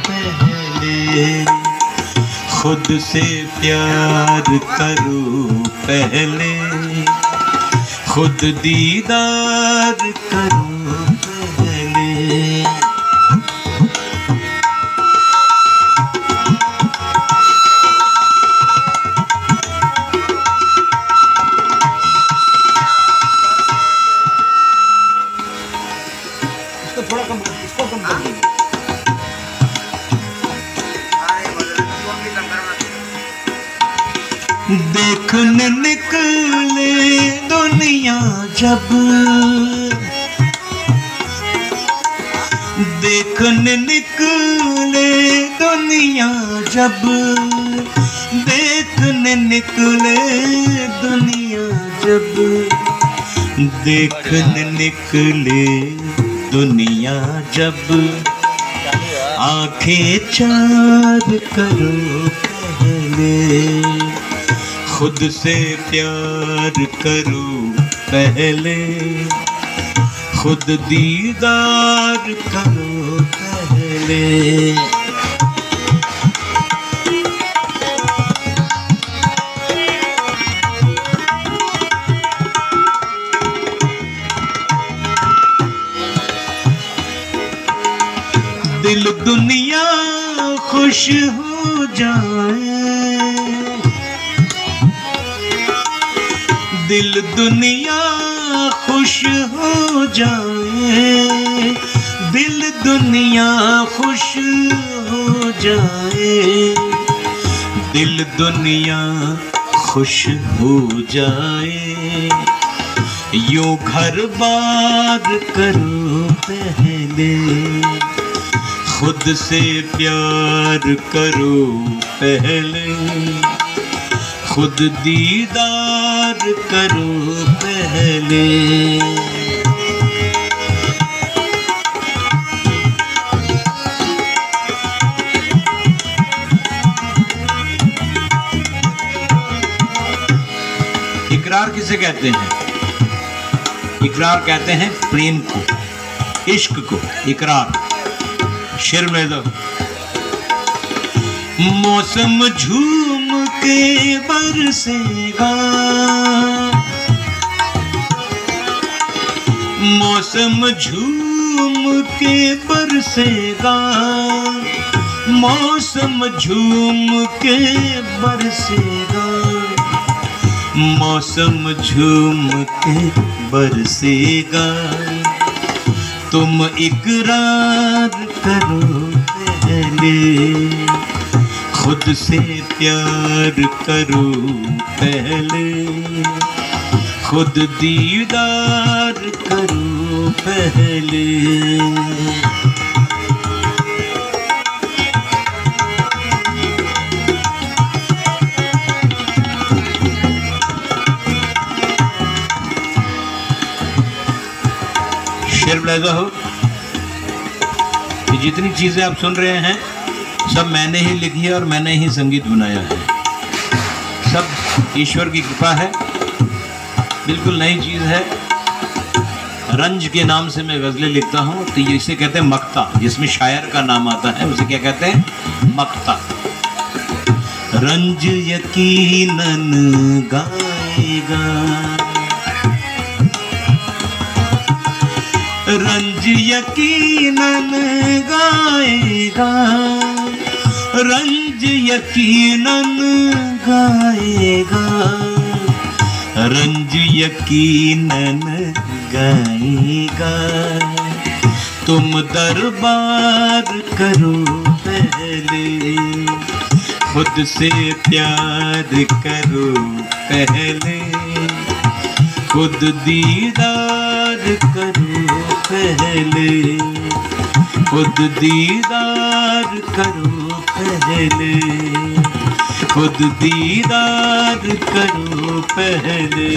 पहले, खुद से प्यार करो पहले, खुद दीदार करो पहले। थोड़ा कम, इसको कम कर दीजिए। देखने निकले दुनिया जब, देखने निकले दुनिया जब, देखने निकले दुनिया जब, देखने निकले दुनिया जब, आंखें चार करो पहले, खुद से प्यार करो पहले, खुद दीदार करो पहले। दिल दुनिया खुश हो जाए, दिल दुनिया खुश हो जाए, दिल दुनिया खुश हो जाए, दिल दुनिया खुश हो जाए, यूं घर बार करो पहले, खुद से प्यार करो पहले, खुद दीदार करो पहले। इकरार किसे कहते हैं? इकरार कहते हैं प्रेम को, इश्क को। इकरार शेर में दो। मौसम झूम के बरसेगा, मौसम झूम के बरसेगा, मौसम झूम के बरसेगा, मौसम झूम के बरसेगा, तुम इकरार करो पहले, खुद से प्यार करो पहले, खुद दीदार करो पहले। शेर मुलाहिजा हो, ये जितनी चीजें आप सुन रहे हैं सब मैंने ही लिखी है और मैंने ही संगीत बनाया है। सब ईश्वर की कृपा है, बिल्कुल नई चीज है। रंज के नाम से मैं गजलें लिखता हूँ, तो ये इसे कहते हैं मक्ता, जिसमें शायर का नाम आता है उसे क्या कहते हैं? मक्ता। रंज यकीनन गाएगा, रंज यकीनन गाएगा, रंज यकीनन गाएगा, रंज यकीनन गाएगा, तुम दरबार करो पहले, खुद से प्यार करो पहले, खुद दीदार करो पहले, खुद दीदार करो पहले, खुद दीदार करो पहले।